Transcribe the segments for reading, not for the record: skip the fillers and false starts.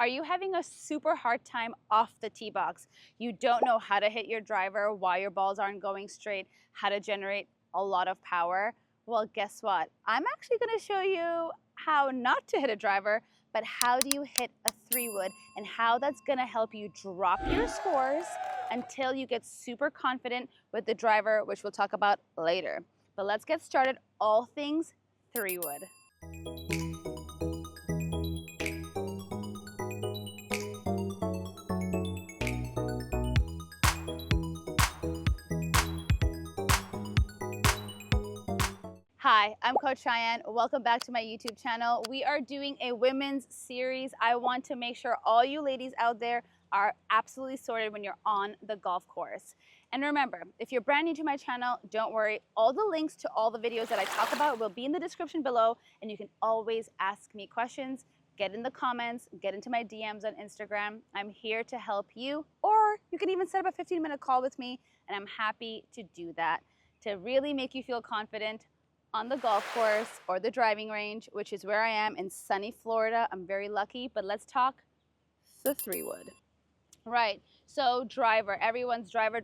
Are you having a super hard time off the tee box? You don't know how to hit your driver, why your balls aren't going straight, how to generate a lot of power? Well, guess what? I'm actually going to show you how not to hit a driver, but how do you hit a 3-wood and how that's going to help you drop your scores until you get super confident with the driver, which we'll talk about later. But let's get started, all things 3-wood. Hi, I'm Coach Shayain. Welcome back to my YouTube channel. We are doing a women's series. I want to make sure all you ladies out there are absolutely sorted when you're on the golf course. And remember, if you're brand new to my channel, don't worry. All the links to all the videos that I talk about will be in the description below, and you can always ask me questions. Get in the comments, get into my DMs on Instagram. I'm here to help you, or you can even set up a 15-minute call with me, and I'm happy to do that to really make you feel confident on the golf course or the driving range, which is where I am in sunny Florida. I'm very lucky, but let's talk the 3-wood. Right, so driver, everyone's driver.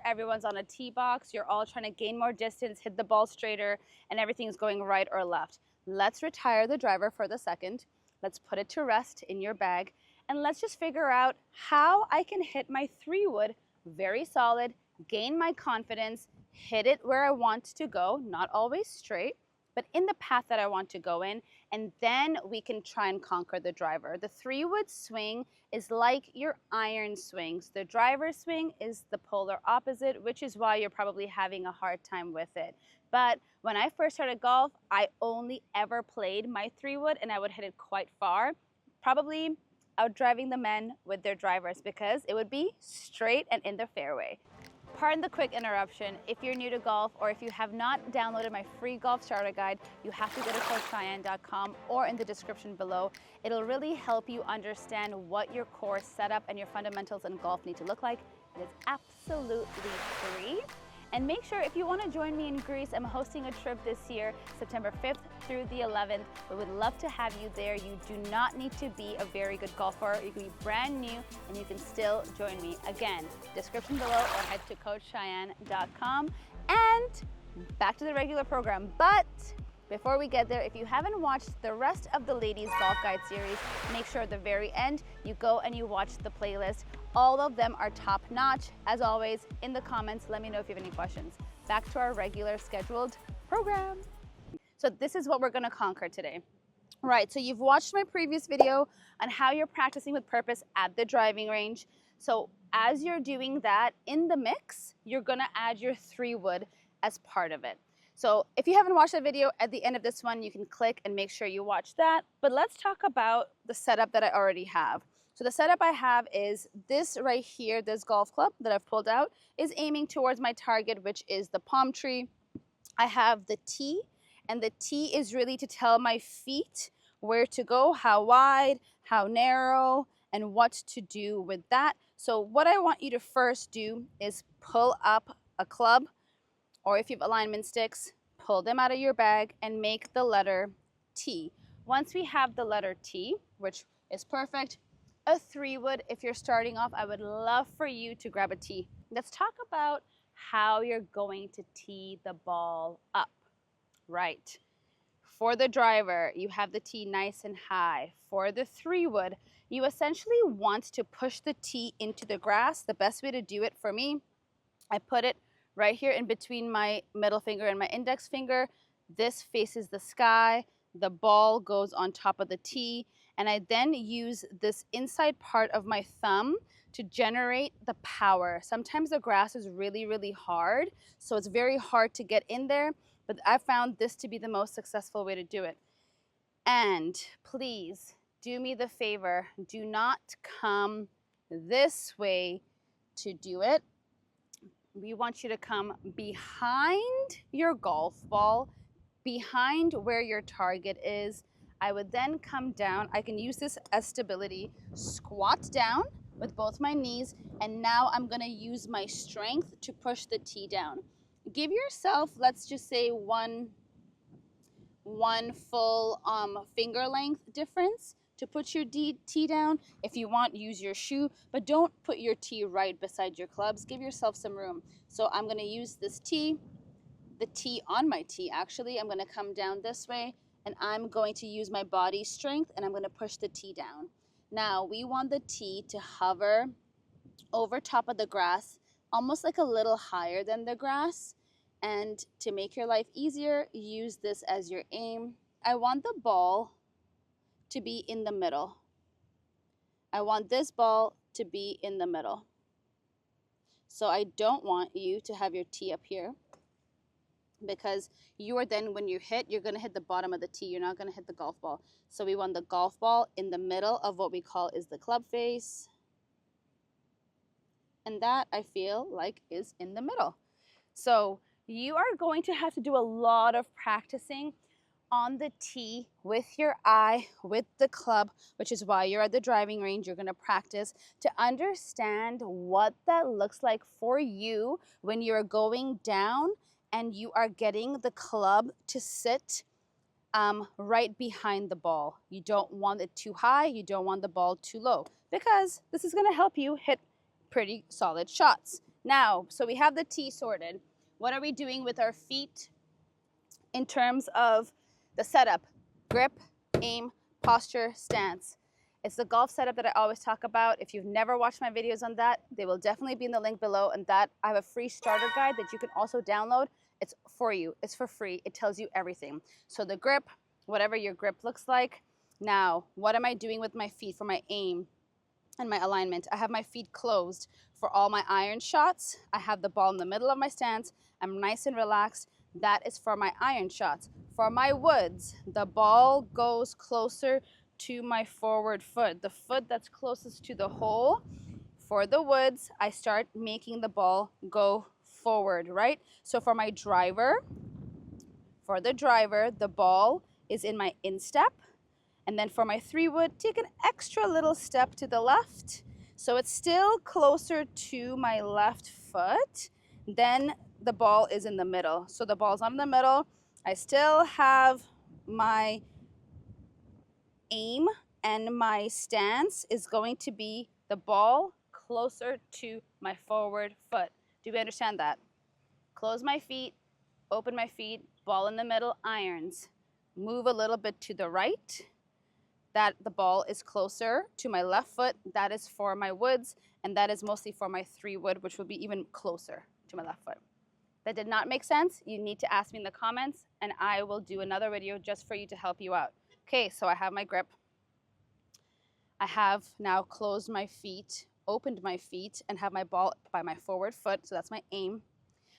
Everyone's on a tee box. You're all trying to gain more distance, hit the ball straighter, and everything's going right or left. Let's retire the driver for the second. Let's put it to rest in your bag, and let's just figure out how I can hit my 3-wood very solid, gain my confidence, hit it where I want to go, not always straight, but in the path that I want to go in, and then we can try and conquer the driver. The 3-wood swing is like your iron swings. The driver swing is the polar opposite, which is why you're probably having a hard time with it. But when I first started golf, I only ever played my 3-wood, and I would hit it quite far, probably outdriving the men with their drivers because it would be straight and in the fairway. Pardon the quick interruption. If you're new to golf or if you have not downloaded my free golf starter guide, you have to go to coachshayain.com or in the description below. It'll really help you understand what your core setup and your fundamentals in golf need to look like. It is absolutely free. And make sure, if you want to join me in Greece, I'm hosting a trip this year, September 5th through the 11th. We would love to have you there. You do not need to be a very good golfer. You can be brand new and you can still join me. Again, description below or head to coachshayain.com. And back to the regular program. But before we get there, if you haven't watched the rest of the Ladies Golf Guide series, make sure at the very end you go and you watch the playlist. All of them are top notch. As always, in the comments, let me know if you have any questions. Back to our regular scheduled program. So this is what we're gonna conquer today. Right, so you've watched my previous video on how you're practicing with purpose at the driving range. So as you're doing that in the mix, you're gonna add your 3-wood as part of it. So if you haven't watched that video, at the end of this one, you can click and make sure you watch that. But let's talk about the setup that I already have. So the setup I have is this right here, this golf club that I've pulled out is aiming towards my target, which is the palm tree. I have the tee, and the tee is really to tell my feet where to go, how wide, how narrow, and what to do with that. So what I want you to first do is pull up a club, or if you have alignment sticks, pull them out of your bag and make the letter T. Once we have the letter T, which is perfect, a 3-wood, if you're starting off, I would love for you to grab a tee. Let's talk about how you're going to tee the ball up. Right. For the driver, you have the tee nice and high. For the 3-wood, you essentially want to push the tee into the grass. The best way to do it for me, I put it right here in between my middle finger and my index finger. This faces the sky. The ball goes on top of the tee. And I then use this inside part of my thumb to generate the power. Sometimes the grass is really, really hard, so it's very hard to get in there, but I found this to be the most successful way to do it. And please do me the favor, do not come this way to do it. We want you to come behind your golf ball, behind where your target is. I would then come down. I can use this as stability, squat down with both my knees, and now I'm gonna use my strength to push the tee down. Give yourself, let's just say one full finger length difference to to put your tee down. If you want, use your shoe, but don't put your tee right beside your clubs. Give yourself some room. So I'm going to use this tee, the tee on my tee actually. I'm going to come down this way, and I'm going to use my body strength, and I'm going to push the tee down. Now we want the tee to hover over top of the grass, almost like a little higher than the grass. And to make your life easier, use this as your aim. I want the ball to be in the middle. I want this ball to be in the middle. So I don't want you to have your tee up here, because you are then, when you hit, you're going to hit the bottom of the tee. You're not going to hit the golf ball. So we want the golf ball in the middle of what we call is the club face. And that, I feel like, is in the middle. So you are going to have to do a lot of practicing on the tee with your eye, with the club, which is why you're at the driving range. You're going to practice to understand what that looks like for you when you're going down and you are getting the club to sit right behind the ball. You don't want it too high. You don't want the ball too low, because this is going to help you hit pretty solid shots. Now, so we have the tee sorted. What are we doing with our feet in terms of the setup? Grip, aim, posture, stance. It's the golf setup that I always talk about. If you've never watched my videos on that, they will definitely be in the link below. And that, I have a free starter guide that you can also download. It's for you. It's for free. It tells you everything. So the grip, whatever your grip looks like. Now, what am I doing with my feet for my aim and my alignment? I have my feet closed for all my iron shots. I have the ball in the middle of my stance. I'm nice and relaxed. That is for my iron shots. For my woods, the ball goes closer to my forward foot, the foot that's closest to the hole. For the woods, I start making the ball go forward, right? So for my driver, the ball is in my instep. And then for my 3-wood, take an extra little step to the left. So it's still closer to my left foot. Then the ball is in the middle. So the ball's not in the middle. I still have my aim, and my stance is going to be the ball closer to my forward foot. Do we understand that? Close my feet, open my feet, ball in the middle, irons. Move a little bit to the right. That the ball is closer to my left foot. That is for my woods, and that is mostly for my 3-wood, which will be even closer to my left foot. That did not make sense? You need to ask me in the comments, and I will do another video just for you to help you out. Okay, so I have my grip. I have now closed my feet, opened my feet, and have my ball by my forward foot, so that's my aim.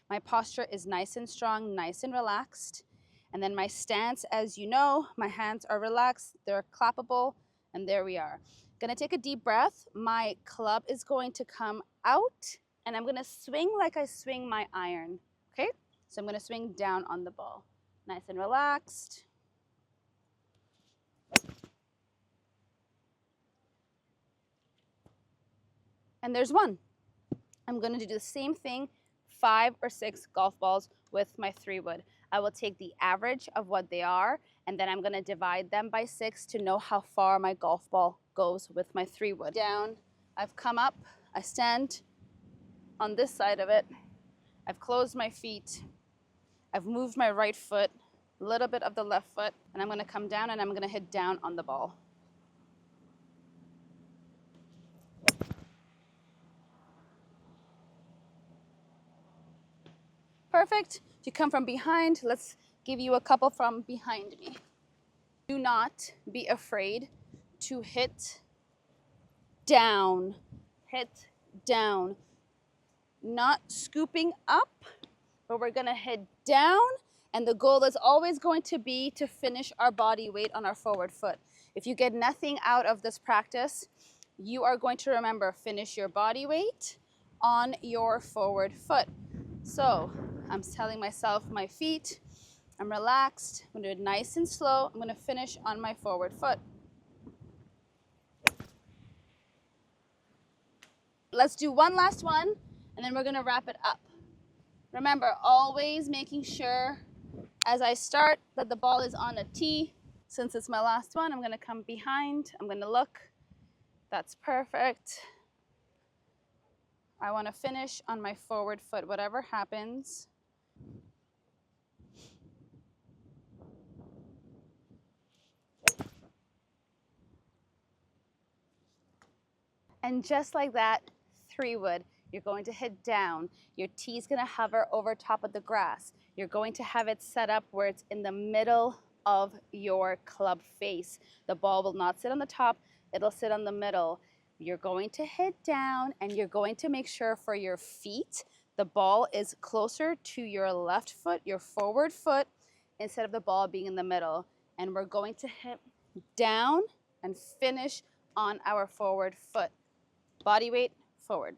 My posture is nice and strong, nice and relaxed. And then my stance, as you know, my hands are relaxed, they're clappable, and there we are. Gonna take a deep breath. My club is going to come out, and I'm gonna swing like I swing my iron, okay? So I'm gonna swing down on the ball. Nice and relaxed. And there's one. I'm gonna do the same thing, 5 or 6 golf balls with my 3-wood. I will take the average of what they are, and then I'm gonna divide them by 6 to know how far my golf ball goes with my 3-wood. Down, I've come up, I stand on this side of it. I've closed my feet. I've moved my right foot, a little bit of the left foot, and I'm gonna come down and I'm gonna hit down on the ball. Perfect. If you come from behind, let's give you a couple from behind me. Do not be afraid to hit down. Hit down. Not scooping up, but we're gonna hit down, and the goal is always going to be to finish our body weight on our forward foot. If you get nothing out of this practice, you are going to remember, finish your body weight on your forward foot. So I'm telling myself my feet, I'm relaxed, I'm gonna do it nice and slow. I'm gonna finish on my forward foot. Let's do one last one, and then we're gonna wrap it up. Remember, always making sure as I start that the ball is on a tee. Since it's my last one, I'm gonna come behind. I'm gonna look. That's perfect. I wanna finish on my forward foot, whatever happens. And just like that, 3 wood. You're going to hit down. Your tee's gonna hover over top of the grass. You're going to have it set up where it's in the middle of your club face. The ball will not sit on the top, it'll sit on the middle. You're going to hit down and you're going to make sure for your feet, the ball is closer to your left foot, your forward foot, instead of the ball being in the middle. And we're going to hit down and finish on our forward foot. Body weight forward.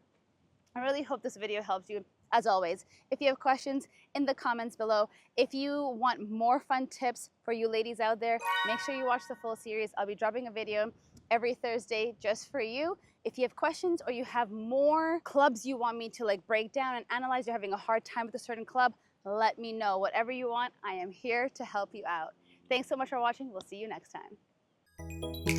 I really hope this video helps you. As always, if you have questions, in the comments below. If you want more fun tips for you ladies out there, make sure you watch the full series. I'll be dropping a video every Thursday just for you. If you have questions or you have more clubs you want me to like break down and analyze, you're having a hard time with a certain club, let me know. Whatever you want, I am here to help you out. Thanks so much for watching. We'll see you next time.